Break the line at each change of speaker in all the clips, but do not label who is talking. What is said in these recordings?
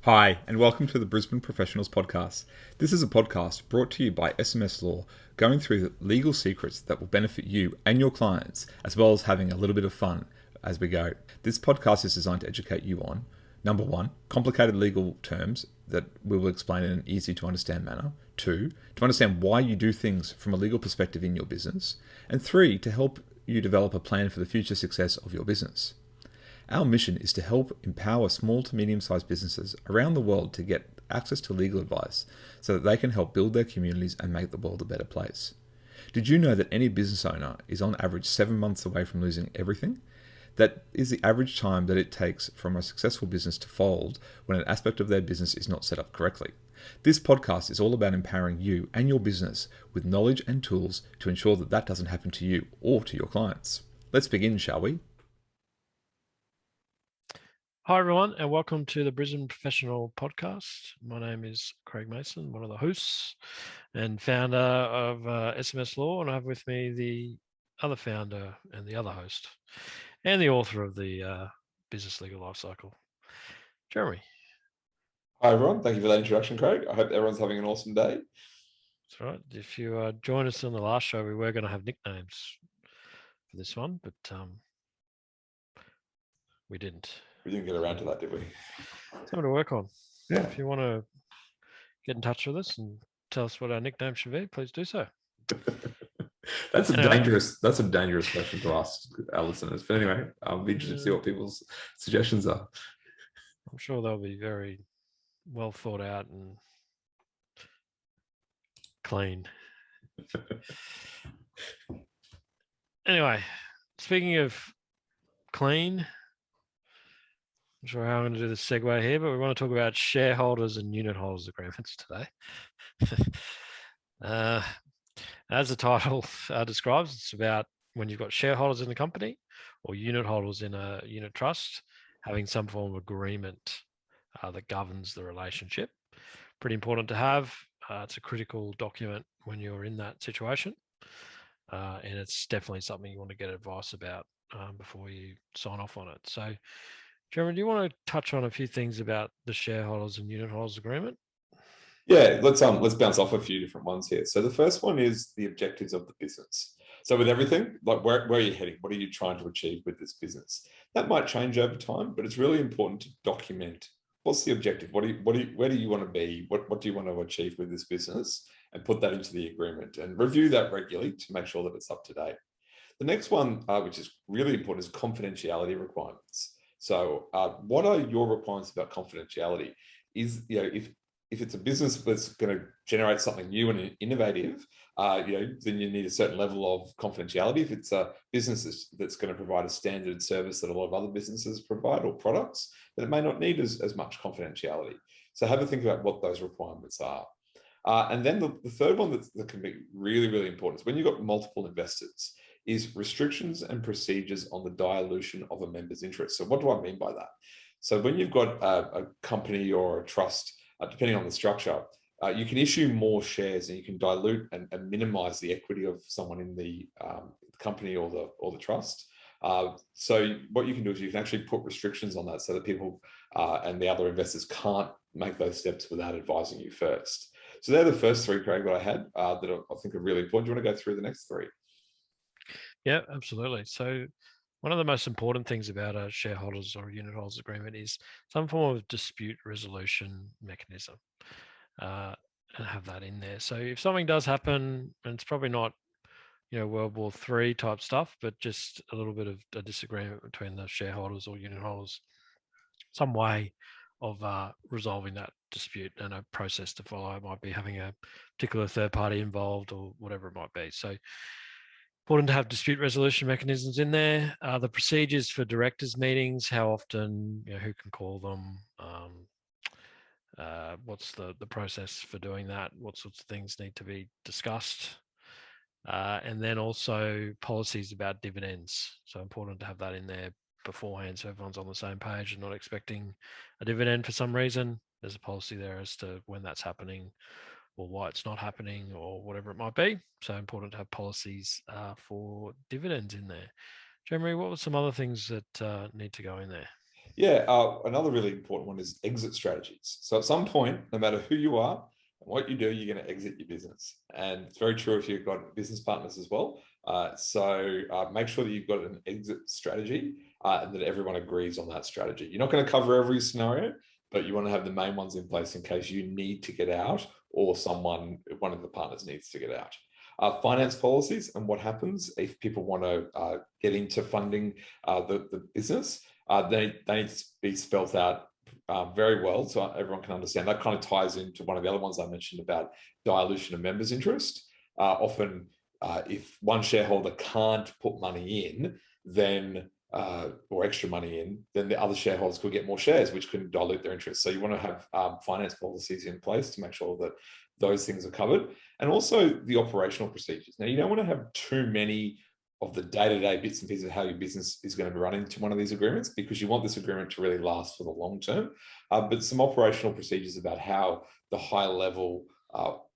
Hi, and welcome to the Brisbane Professionals Podcast. This is a podcast brought to you by SMS Law, going through the legal secrets that will benefit you and your clients, as well as having a little bit of fun as we go. This podcast is designed to educate you on, number one, complicated legal terms that we will explain in an easy to understand manner. Two, to understand why you do things from a legal perspective in your business. And three, to help you develop a plan for the future success of your business. Our mission is to help empower small to medium-sized businesses around the world to get access to legal advice so that they can help build their communities and make the world a better place. Did you know that any business owner is on average 7 months away from losing everything? That is the average time that it takes from a successful business to fold when an aspect of their business is not set up correctly. This podcast is all about empowering you and your business with knowledge and tools to ensure that that doesn't happen to you or to your clients. Let's begin, shall we?
Hi, everyone, and welcome to the Brisbane Professional Podcast. My name is Craig Mason, one of the hosts and founder of SMS Law, and I have with me the other founder and the other host and the author of the Business Legal Lifecycle, Jeremy.
Hi everyone, thank you for that introduction, Craig. I hope everyone's having an awesome day.
That's right. If you joined us on the last show, we were going to have nicknames for this one, but we didn't.
We didn't get around to that, did we?
Something to work on.
Yeah.
If you want to get in touch with us and tell us what our nickname should be, please do so.
That's a dangerous question to ask our listeners. But anyway, I'll be interested to see what people's suggestions are.
I'm sure they'll be very well thought out and clean. Anyway, speaking of clean, I'm not sure how I'm going to do the segue here, but we want to talk about shareholders and unit holders agreements today. As the title describes, it's about when you've got shareholders in the company or unit holders in a unit trust having some form of agreement that governs the relationship. Pretty important to have. It's a critical document when you're in that situation. And it's definitely something you want to get advice about before you sign off on it. So, Jeremy, do you want to touch on a few things about the shareholders and unit holders agreement?
Yeah, let's bounce off a few different ones here. So the first one is the objectives of the business. So with everything, like where are you heading? What are you trying to achieve with this business? That might change over time, but it's really important to document what's the objective. Where do you want to be? What do you want to achieve with this business? And put that into the agreement and review that regularly to make sure that it's up to date. The next one, which is really important, is confidentiality requirements. So what are your requirements about confidentiality? Is, if it's a business that's going to generate something new and innovative, then you need a certain level of confidentiality. If it's a business that's going to provide a standard service that a lot of other businesses provide or products, then it may not need as much confidentiality. So have a think about what those requirements are. And then the third one that can be really, really important is when you've got multiple investors, is restrictions and procedures on the dilution of a member's interest. So what do I mean by that? So when you've got a company or a trust, depending on the structure, you can issue more shares and you can dilute and minimize the equity of someone in the company or the trust. So what you can do is you can actually put restrictions on that so that people and the other investors can't make those steps without advising you first. So they're the first three, Craig, that I had that I think are really important. Do you want to go through the next three?
Yeah, absolutely. So one of the most important things about a shareholders or unit holders agreement is some form of dispute resolution mechanism, and have that in there. So if something does happen, and it's probably not, World War III type stuff, but just a little bit of a disagreement between the shareholders or unit holders, some way of resolving that dispute and a process to follow. It might be having a particular third party involved or whatever it might be. So important to have dispute resolution mechanisms in there. The procedures for directors meetings, how often, who can call them, what's the process for doing that, what sorts of things need to be discussed. And then also policies about dividends. So important to have that in there beforehand so everyone's on the same page and not expecting a dividend for some reason. There's a policy there as to when that's happening or why it's not happening or whatever it might be. So important to have policies for dividends in there. Jeremy, what were some other things that need to go in there?
Yeah, another really important one is exit strategies. So at some point, no matter who you are and what you do, you're going to exit your business. And it's very true if you've got business partners as well. So make sure that you've got an exit strategy and that everyone agrees on that strategy. You're not going to cover every scenario, but you want to have the main ones in place in case you need to get out or one of the partners needs to get out. Finance policies and what happens if people want to get into funding the business. They need to be spelt out very well so everyone can understand. That kind of ties into one of the other ones I mentioned about dilution of members' interest. Often, if one shareholder can't put money in, then or extra money in, then the other shareholders could get more shares, which can dilute their interest. So you want to have finance policies in place to make sure that those things are covered, and also the operational procedures. Now, you don't want to have too many of the day-to-day bits and pieces of how your business is going to be running to one of these agreements, because you want this agreement to really last for the long term. But some operational procedures about how the high-level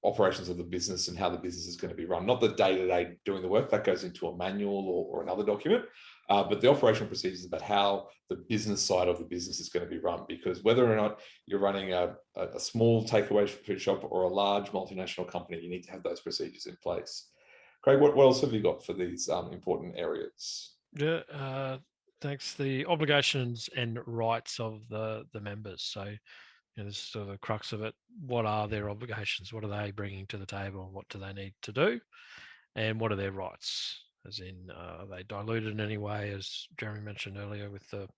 operations of the business and how the business is going to be run, not the day-to-day doing the work, that goes into a manual or another document, but the operational procedures about how the business side of the business is going to be run, because whether or not you're running a small takeaway food shop or a large multinational company, you need to have those procedures in place. Craig, what else have you got for these important areas?
Yeah, thanks. The obligations and rights of the members. So, this is sort of the crux of it. What are their obligations? What are they bringing to the table? What do they need to do? And what are their rights? As in, are they diluted in any way, as Jeremy mentioned earlier with the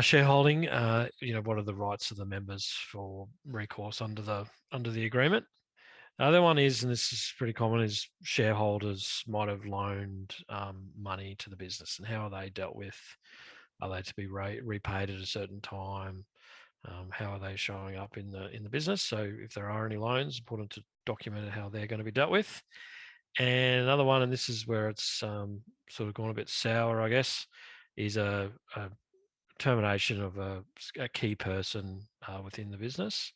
shareholding? What are the rights of the members for recourse under the agreement? The other one is, and this is pretty common, is shareholders might have loaned money to the business, and how are they dealt with? Are they to be repaid at a certain time? How are they showing up in the business? So if there are any loans, important to document how they're going to be dealt with. And another one, and this is where it's sort of gone a bit sour, I guess, is a termination of a key person within the business,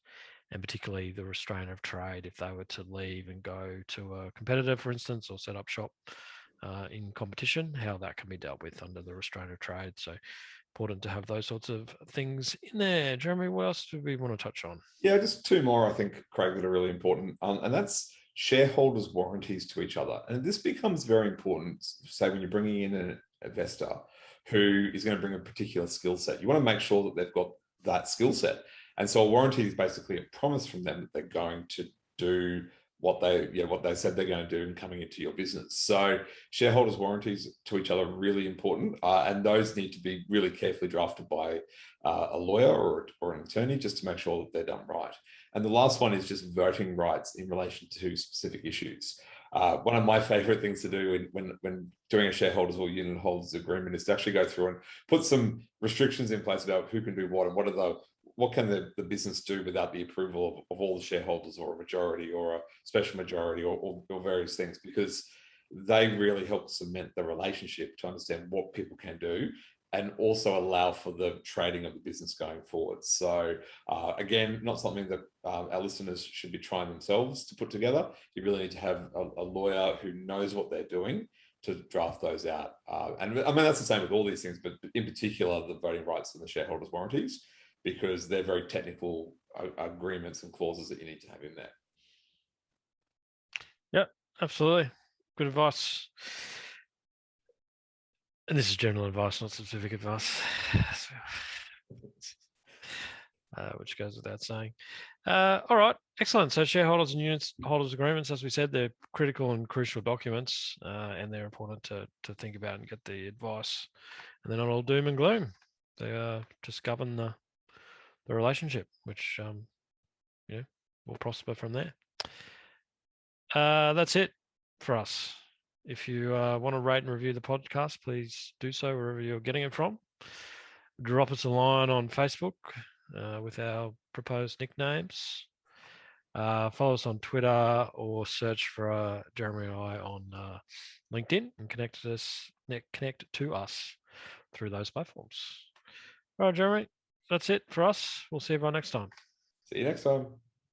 and particularly the restraint of trade if they were to leave and go to a competitor, for instance, or set up shop in competition, how that can be dealt with under the restraint of trade. So important to have those sorts of things in there. Jeremy, what else do we want to touch on?
Yeah, just two more, I think, Craig, that are really important. And that's shareholders' warranties to each other. And this becomes very important, say, when you're bringing in an investor who is going to bring a particular skill set. You want to make sure that they've got that skill set. And so a warranty is basically a promise from them that they're going to do what they said they're going to do in coming into your business. So shareholders' warranties to each other are really important, and those need to be really carefully drafted by a lawyer or an attorney, just to make sure that they're done right. And the last one is just voting rights in relation to specific issues. One of my favorite things to do when doing a shareholders or unit holders agreement is to actually go through and put some restrictions in place about who can do what and what can the business do without the approval of all the shareholders, or a majority, or a special majority, or various things, because they really help cement the relationship to understand what people can do and also allow for the trading of the business going forward. So again, not something that our listeners should be trying themselves to put together. You really need to have a lawyer who knows what they're doing to draft those out. And I mean, that's the same with all these things, but in particular, the voting rights and the shareholders' warranties, because they're very technical agreements and clauses that you need to have in there.
Yeah, absolutely. Good advice. And this is general advice, not specific advice, which goes without saying. All right, excellent. So shareholders and unit holders agreements, as we said, they're critical and crucial documents, and they're important to think about and get the advice. And they're not all doom and gloom. They just govern the relationship, which will prosper from there. That's it for us. If you want to rate and review the podcast, please do so wherever you're getting it from. Drop us a line on Facebook with our proposed nicknames. Follow us on Twitter, or search for Jeremy and I on LinkedIn, and connect to us through those platforms. All right, Jeremy, that's it for us. We'll see everyone next time.
See you next time.